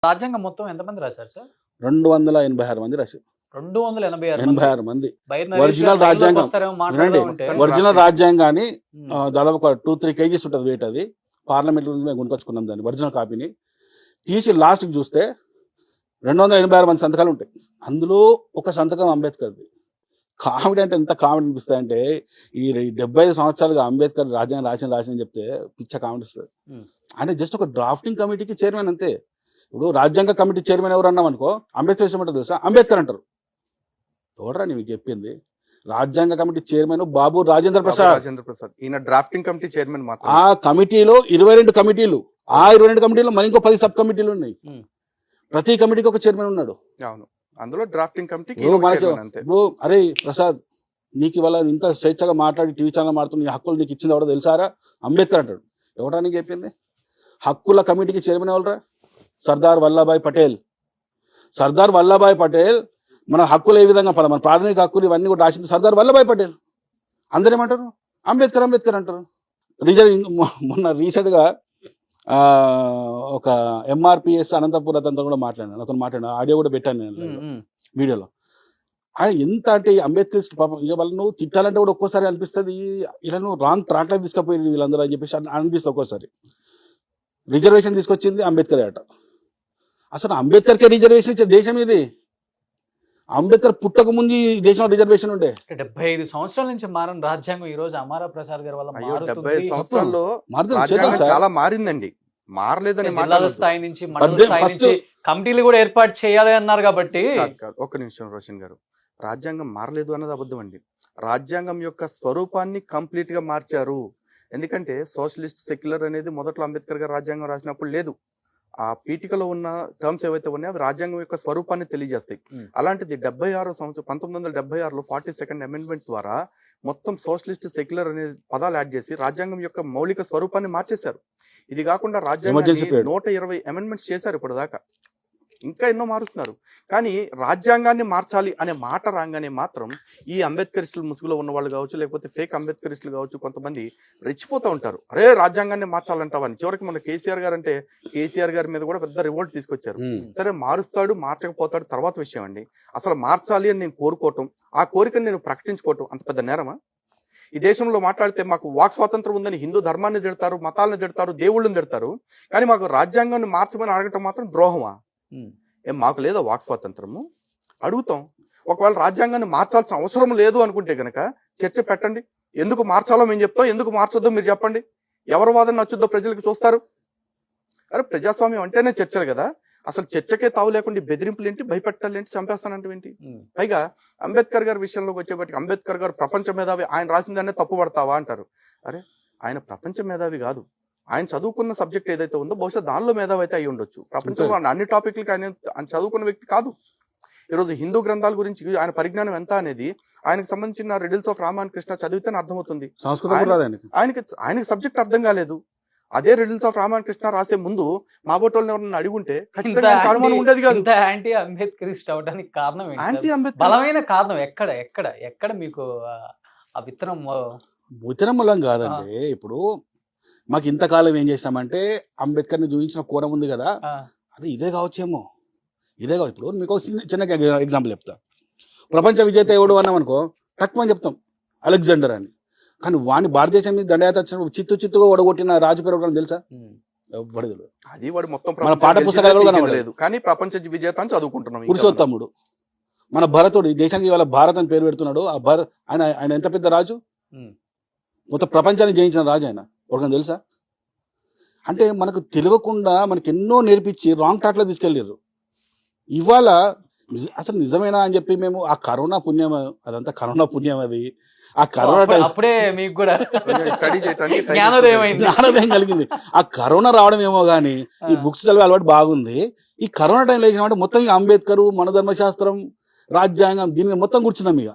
రాజ్యాంగం మొత్తం ఎంతమంది రాశారు సార్? 286 మంది రాశారు. 286 మంది. బయట ఒరిజినల్ రాజ్యాంగం వినండి, ఒరిజినల్ రాజ్యాంగాన్ని దాదాపు ఒక 2-3 కేజీస్ ఉంటుంది వెయిట్. అది పార్లమెంట్ మేము కొనుకొచ్చుకున్నాం దాన్ని ఒరిజినల్ కాపీని తీసి లాస్ట్కి చూస్తే 286 మంది సంతకాలు ఉంటాయి. అందులో ఒక సంతకం అంబేద్కర్ది. కామెడీ అంటే ఎంత కామెడీ అనిపిస్తాయంటే, ఈ 75 సంవత్సరాలుగా అంబేద్కర్ రాజ్యాంగం రాసిన చెప్తే పిచ్చ కామెడీ ఇస్తుంది. అంటే జస్ట్ ఒక డ్రాఫ్టింగ్ కమిటీకి చైర్మన్ అంతే. ఇప్పుడు రాజ్యాంగ కమిటీ చైర్మన్ ఎవరు అన్నాం అనుకో, అంబేద్కర్ ఇష్టం అంటే తెలుసా, అంబేద్కర్ అంటారు. తోడరా నీకు చెప్పింది. రాజ్యాంగ కమిటీ చైర్మన్ బాబు రాజేంద్ర ప్రసాద్. ఈయన డ్రాఫ్టింగ్ కమిటీ చైర్మన్ మాత్రం. ఆ కమిటీలో 22 కమిటీలు, ఆ 22 కమిటీలో మరి ఇంకో 10 సబ్ కమిటీలు ఉన్నాయి. ప్రతి కమిటీకి ఒక చైర్మన్ ఉన్నాడు. అవును, అందులో డ్రాఫ్టింగ్ కమిటీ. ఇప్పుడు అరే ప్రసాద్, నీకు ఇవాళ ఇంత స్వేచ్ఛగా మాట్లాడి టీవీ ఛానల్ మాట్లాడుతున్న నీ హక్కులు నీకు ఇచ్చింది ఎవడో తెలుసారా? అంబేద్కర్ అంటాడు. ఎవడా నీకు చెప్పింది? హక్కుల కమిటీకి చైర్మన్ ఎవరా? సర్దార్ వల్లభాయ్ పటేల్. సర్దార్ వల్లభాయ్ పటేల్ మన హక్కులు ఏ విధంగా మన ప్రాథమిక హక్కులు ఇవన్నీ కూడా రాసింది సర్దార్ వల్లభాయ్ పటేల్. అందరూ ఏమంటారు? అంబేద్కర్ అంబేద్కర్ అంటారు. మొన్న రీసెంట్గా ఒక ఎంఆర్పిఎస్ అనంతపూర్ అతనితో కూడా మాట్లాడాను. ఆడియో కూడా పెట్టాను నేను వీడియోలో. ఆయన ఎంత అంటే అంబేద్కర్ పాపం ఇక వాళ్ళను తిట్టాలంటే కూడా ఒక్కోసారి అనిపిస్తుంది, వీళ్ళను రాంగ్ ట్రాక్లో తీసుకుపోయి వీళ్ళందరూ అని చెప్పేసి అనిపిస్తుంది ఒక్కోసారి. రిజర్వేషన్ తీసుకొచ్చింది అంబేద్కర్ అట. అసలు అంబేద్కర్కే రిజర్వేషన్ ఇచ్చే దేశం ఇది. అంబేద్కర్ పుట్టక ముందు ఈ దేశంలో రిజర్వేషన్ ఉండే. 75 సంవత్సరాల నుంచి మారని రాజ్యాంగం ఈ రోజు అమారా ప్రసాద్ గారి వల్ల 75 సంవత్సరాల్లో చాలా మారిందండి. మారలేదని జిల్లాల స్థాయి నుంచి మండల స్థాయి నుంచి కమిటీలు కూడా ఏర్పాటు చేయాలి అన్నారు. కాబట్టి ఒక్క నిమిషం రోషన్ గారు, రాజ్యాంగం మారలేదు అన్నది అబద్ధం అండి. రాజ్యాంగం యొక్క స్వరూపాన్ని కంప్లీట్ గా మార్చారు. ఎందుకంటే సోషలిస్ట్ సెక్యులర్ అనేది మొదట్లో అంబేద్కర్ గారు రాజ్యాంగం రాసినప్పుడు లేదు. ఆ పీఠికలో ఉన్న టర్మ్స్ ఏవైతే ఉన్నాయో అవి రాజ్యాంగం యొక్క స్వరూపాన్ని తెలియజేస్తాయి. అలాంటిది 1976లో 42nd అమెండ్మెంట్ ద్వారా మొత్తం సోషలిస్ట్ సెక్యులర్ అనే పదాలు యాడ్ చేసి రాజ్యాంగం యొక్క మౌలిక స్వరూపాన్ని మార్చేశారు. ఇది కాకుండా రాజ్యాంగాన్ని 120 అమెండ్మెంట్స్ చేశారు ఇప్పుడు దాకా. ఇంకా ఎన్నో మారుస్తున్నారు. కానీ రాజ్యాంగాన్ని మార్చాలి అనే మాట రాగానే మాత్రం ఈ అంబేద్కరిస్టులు ముసుగులో ఉన్న వాళ్ళు కావచ్చు, లేకపోతే ఫేక్ అంబేద్కరిస్టులు కావచ్చు, కొంతమంది రెచ్చిపోతూ ఉంటారు. అరే రాజ్యాంగాన్ని మార్చాలంటావని. చివరికి మన కేసీఆర్ గారి మీద కూడా పెద్ద రివోల్ట్ తీసుకొచ్చారు. సరే మారుస్తాడు మార్చకపోతాడు తర్వాత విషయం అండి. అసలు మార్చాలి అని నేను కోరుకోవటం, ఆ కోరికను నేను ప్రకటించుకోవటం అంత పెద్ద నేరమా? ఈ దేశంలో మాట్లాడితే మాకు వాక్ స్వాతంత్రం ఉందని హిందూ ధర్మాన్ని తిడతారు, మతాలను తిడతారు, దేవుళ్ళని తిడతారు. కానీ మాకు రాజ్యాంగాన్ని మార్చమని అడగటం మాత్రం ద్రోహమా? ఏం మాకు లేదా వాక్ స్వాతంత్రము? అడుగుతాం. ఒకవేళ రాజ్యాంగాన్ని మార్చాల్సిన అవసరం లేదు అనుకుంటే కనుక చర్చ పెట్టండి. ఎందుకు మార్చాలో మేము చెప్తాం, ఎందుకు మార్చొద్దో మీరు చెప్పండి. ఎవరి వాదన నచ్చుద్దో ప్రజలకు చూస్తారు. అరే ప్రజాస్వామ్యం అంటేనే చర్చలు కదా. అసలు చర్చకే తావు లేకుండా బెదిరింపులు ఏంటి, భయపెట్టాలి ఏంటి, చంపేస్తానంటే ఏంటి? పైగా అంబేద్కర్ గారి విషయంలోకి వచ్చేప్పటికి అంబేద్కర్ గారు ప్రపంచ మేధావి, ఆయన రాసిందనే తప్పు పడతావా అంటారు. అరే ఆయన ప్రపంచ మేధావి కాదు. ఆయన చదువుకున్న సబ్జెక్ట్ ఏదైతే ఉందో బహుశా దానిలో మేధావి అయితే అయి ఉండొచ్చు. ప్రపంచంలో అన్ని టాపిక్లకి ఆయన చదువుకున్న వ్యక్తి కాదు. ఈరోజు హిందూ గ్రంథాల గురించి ఆయన పరిజ్ఞానం ఎంత అనేది ఆయనకు సంబంధించిన riddles of Rama and Krishna చదివితేనే అర్థమవుతుంది. ఆయనకి సబ్జెక్ట్ అర్థం కాలేదు. అదే riddles of Rama and Krishna రాసే ముందు మా బోటోళ్ళని ఎవరన్నా అడుగుంటే ఖచ్చితంగా అనుమానం ఉండేది కాదు. యాంటీ అంబేద్కరిస్ట్ అవడానికి కారణం యాంటీ అంబేద్కర్ బలమైన కారణం ఎక్కడ మీకు ఆ విత్తనం మూలం కాదండి. ఇప్పుడు మాకు ఇంతకాలం ఏం చేసినామంటే అంబేద్కర్ని చూపించిన కోణం ఉంది కదా, అది ఇదే కావచ్చేమో. ఇదే కావచ్చు. ఇప్పుడు మీకు చిన్న ఎగ్జాంపుల్ చెప్తా. ప్రపంచ విజేత ఎవడు అన్నాం అనుకో, తక్కువ చెప్తాం అలెగ్జాండర్ అని. కానీ వాడిని భారతదేశం మీద దండయాత్ర చిత్తుగా ఓడగొట్టిన రాజు పేరు తెలుసా? అది వాడు మొత్తం మన పాఠ పుస్తకాలు లేదు. కానీ ప్రపంచ విజేత అని చదువుకుంటున్నాం. పురుషోత్తముడు మన భరతుడు ఈ దేశానికి ఇవాళ భారత్ అని పేరు పెడుతున్నాడు. ఆ ఆయన ఎంత పెద్ద రాజు, మొత్తం ప్రపంచాన్ని జయించిన రాజు ఆయన. ఒకరికి తెలుసా? అంటే మనకు తెలియకుండా మనకి ఎన్నో నేర్పించి రాంగ్ ట్రాక్లో తీసుకెళ్ళారు. ఇవాళ అసలు నిజమేనా అని చెప్పి మేము ఆ కరోనా పుణ్యం, అదంతా కరోనా పుణ్యం. అది ఆ కరోనా టైం అప్పుడే మీకు కూడా స్టడీ చేయడానికి జ్ఞానోదయం కలిగింది. ఆ కరోనా రావడం ఏమో కానీ ఈ బుక్స్ చదివే అలవాటు బాగుంది. ఈ కరోనా టైంలో వేసినామంటే మొత్తం అంబేద్కర్, మన ధర్మశాస్త్రం, రాజ్యాంగం దీని మొత్తం కూర్చున్నాం ఇక.